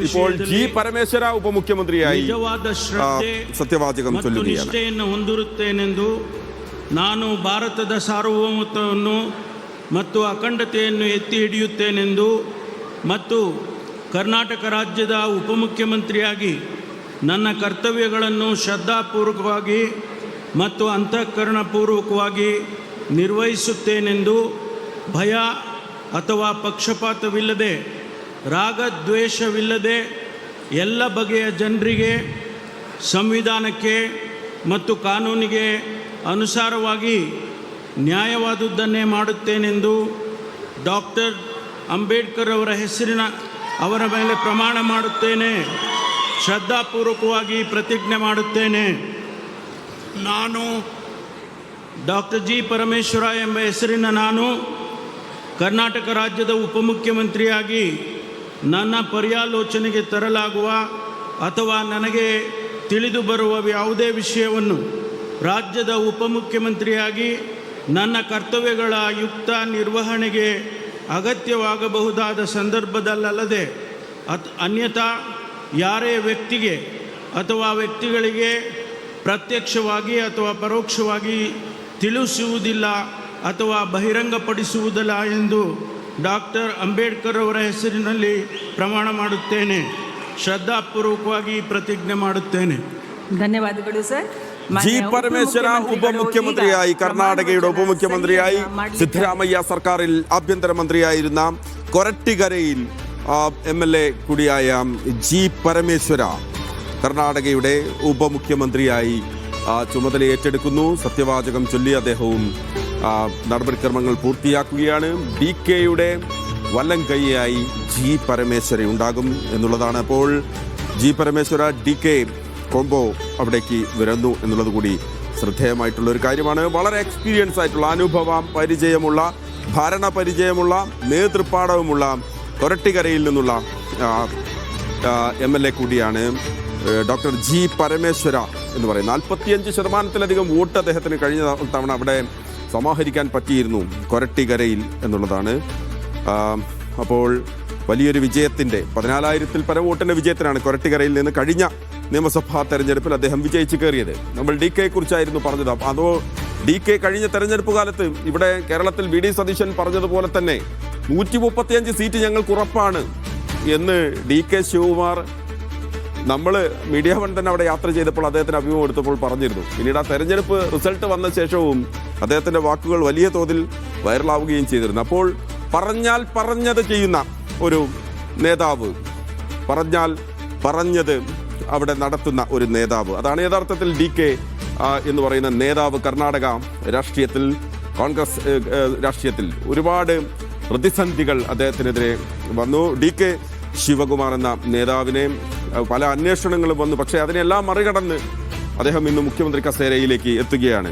ഇപ്പോൾ ജി ಪರಮೇಶ್ವರ ಉಪಮುಖ್ಯಮಂತ್ರಿಯಾಗಿ ಸತ್ಯವಾಚಕಂ ನಿಷ್ಠೆಯನ್ನು ಹೊಂದಿರುತ್ತೇನೆಂದು ನಾನು ಭಾರತದ ಸಾರ್ವಭೌಮತ್ವವನ್ನು ಮತ್ತು ಅಖಂಡತೆಯನ್ನು ಎತ್ತಿ ಹಿಡಿಯುತ್ತೇನೆಂದು ಮತ್ತು ಕರ್ನಾಟಕ ರಾಜ್ಯದ ಉಪಮುಖ್ಯಮಂತ್ರಿಯಾಗಿ ನನ್ನ ಕರ್ತವ್ಯಗಳನ್ನು ಶ್ರದ್ಧಾಪೂರ್ವಕವಾಗಿ ಮತ್ತು ಅಂತಃಕರಣಪೂರ್ವಕವಾಗಿ ನಿರ್ವಹಿಸುತ್ತೇನೆಂದು ಭಯ ಅಥವಾ ಪಕ್ಷಪಾತವಿಲ್ಲದೆ ರಾಗದ್ವೇಷವಿಲ್ಲದೆ ಎಲ್ಲ ಬಗೆಯ ಜನರಿಗೆ ಸಂವಿಧಾನಕ್ಕೆ ಮತ್ತು ಕಾನೂನಿಗೆ ಅನುಸಾರವಾಗಿ ನ್ಯಾಯವಾದುದನ್ನೇ ಮಾಡುತ್ತೇನೆಂದು ಡಾಕ್ಟರ್ ಅಂಬೇಡ್ಕರ್ ಅವರ ಮೇಲೆ ಪ್ರಮಾಣ ಮಾಡುತ್ತೇನೆ. ಶ್ರದ್ಧಾಪೂರ್ವಕವಾಗಿ ಪ್ರತಿಜ್ಞೆ ಮಾಡುತ್ತೇನೆ. ನಾನು ಡಾಕ್ಟರ್ ಜಿ ಪರಮೇಶ್ವರ ಎಂಬ ಹೆಸರಿನ ನಾನು ಕರ್ನಾಟಕ ರಾಜ್ಯದ ಉಪಮುಖ್ಯಮಂತ್ರಿಯಾಗಿ ನನ್ನ ಪರ್ಯಾಲೋಚನೆಗೆ ತರಲಾಗುವ ಅಥವಾ ನನಗೆ ತಿಳಿದು ಬರುವ ಯಾವುದೇ ವಿಷಯವನ್ನು ರಾಜ್ಯದ ಉಪಮುಖ್ಯಮಂತ್ರಿಯಾಗಿ ನನ್ನ ಕರ್ತವ್ಯಗಳ ಯುಕ್ತ ನಿರ್ವಹಣೆಗೆ ಅಗತ್ಯವಾಗಬಹುದಾದ ಸಂದರ್ಭದಲ್ಲದೆ ಅನ್ಯಥಾ ಯಾರೇ ವ್ಯಕ್ತಿಗೆ ಅಥವಾ ವ್ಯಕ್ತಿಗಳಿಗೆ ಪ್ರತ್ಯಕ್ಷವಾಗಿ ಅಥವಾ ಪರೋಕ್ಷವಾಗಿ ತಿಳಿಸುವುದಿಲ್ಲ ಅಥವಾ ಬಹಿರಂಗಪಡಿಸುವುದಿಲ್ಲ ಎಂದು ಡಾಕ್ಟರ್ ಅಂಬೇಡ್ಕರ್ ಅವರ ಹೆಸರಿನಲ್ಲಿ ಪ್ರಮಾಣ ಮಾಡುತ್ತೇನೆ. ಶ್ರದ್ಧಾಪೂರ್ವಕವಾಗಿ ಪ್ರತಿಜ್ಞೆ ಮಾಡುತ್ತೇನೆ. ಧನ್ಯವಾದಗಳು ಸರ್. ജി പരമേശ്വര ഉപമുഖ്യമന്ത്രിയായി കർണാടകയുടെ ഉപമുഖ്യമന്ത്രിയായി സിദ്ധരാമയ്യ സർക്കാരിൽ ആഭ്യന്തരമന്ത്രിയായിരുന്ന കൊരട്ടിക്കരയിൽ MLA കൂടിയായ ജി പരമേശ്വര കർണാടകയുടെ ഉപമുഖ്യമന്ത്രിയായി ചുമതല ഏറ്റെടുക്കുന്നു. സത്യവാചകം ചൊല്ലി അദ്ദേഹവും നടപടിക്രമങ്ങൾ പൂർത്തിയാക്കുകയാണ്. DKയുടെ വലം കൈയായി ജി പരമേശ്വര ഉണ്ടാകും എന്നുള്ളതാണ്. അപ്പോൾ ജി പരമേശ്വര DK കോംബോ അവിടേക്ക് വരുന്നു എന്നുള്ളത് കൂടി ശ്രദ്ധേയമായിട്ടുള്ള ഒരു കാര്യമാണ്. വളരെ എക്സ്പീരിയൻസ് ആയിട്ടുള്ള അനുഭവം പരിചയമുള്ള ഭരണ പരിചയമുള്ള നേതൃപാഠവുമുള്ള കൊരട്ടിക്കരയിൽ നിന്നുള്ള MLA കൂടിയാണ് ഡോക്ടർ ജി പരമേശ്വര എന്ന് പറയുന്നത്. 45% വോട്ട് അദ്ദേഹത്തിന് കഴിഞ്ഞ തവണ അവിടെ സമാഹരിക്കാൻ പറ്റിയിരുന്നു കൊരട്ടിക്കരയിൽ എന്നുള്ളതാണ്. അപ്പോൾ വലിയൊരു വിജയത്തിൻ്റെ 14,000-ൽ പരം വോട്ടിൻ്റെ വിജയത്തിനാണ് കൊരട്ടിക്കരയിൽ നിന്ന് കഴിഞ്ഞ നിയമസഭാ തെരഞ്ഞെടുപ്പിൽ അദ്ദേഹം വിജയിച്ച് കയറിയത്. നമ്മൾ DK കുറിച്ചായിരുന്നു പറഞ്ഞത്. അതോ DK കഴിഞ്ഞ തെരഞ്ഞെടുപ്പ് കാലത്ത് ഇവിടെ കേരളത്തിൽ VD സതീശൻ പറഞ്ഞതുപോലെ തന്നെ 135 സീറ്റ് ഞങ്ങൾക്ക് ഉറപ്പാണ് എന്ന് DK ശിവകുമാർ നമ്മൾ മീഡിയ വൺ തന്നെ അവിടെ യാത്ര ചെയ്തപ്പോൾ അദ്ദേഹത്തിന് അഭിമുഖം എടുത്തപ്പോൾ പറഞ്ഞിരുന്നു. പിന്നീട് ആ തെരഞ്ഞെടുപ്പ് റിസൾട്ട് വന്ന ശേഷവും അദ്ദേഹത്തിൻ്റെ വാക്കുകൾ വലിയ തോതിൽ വൈറലാവുകയും ചെയ്തിരുന്നു. അപ്പോൾ പറഞ്ഞാൽ പറഞ്ഞത് ചെയ്യുന്ന ഒരു നേതാവ്, പറഞ്ഞാൽ പറഞ്ഞത് അവിടെ നടത്തുന്ന ഒരു നേതാവ്, അതാണ് യഥാർത്ഥത്തിൽ DK എന്ന് പറയുന്ന നേതാവ്. കർണാടക രാഷ്ട്രീയത്തിൽ, കോൺഗ്രസ് രാഷ്ട്രീയത്തിൽ ഒരുപാട് പ്രതിസന്ധികൾ അദ്ദേഹത്തിനെതിരെ വന്നു. DK ശിവകുമാർ എന്ന നേതാവിനെ പല അന്വേഷണങ്ങളും വന്നു. പക്ഷേ അതിനെല്ലാം മറികടന്ന് അദ്ദേഹം ഇന്ന് മുഖ്യമന്ത്രി കസേരയിലേക്ക് എത്തുകയാണ്.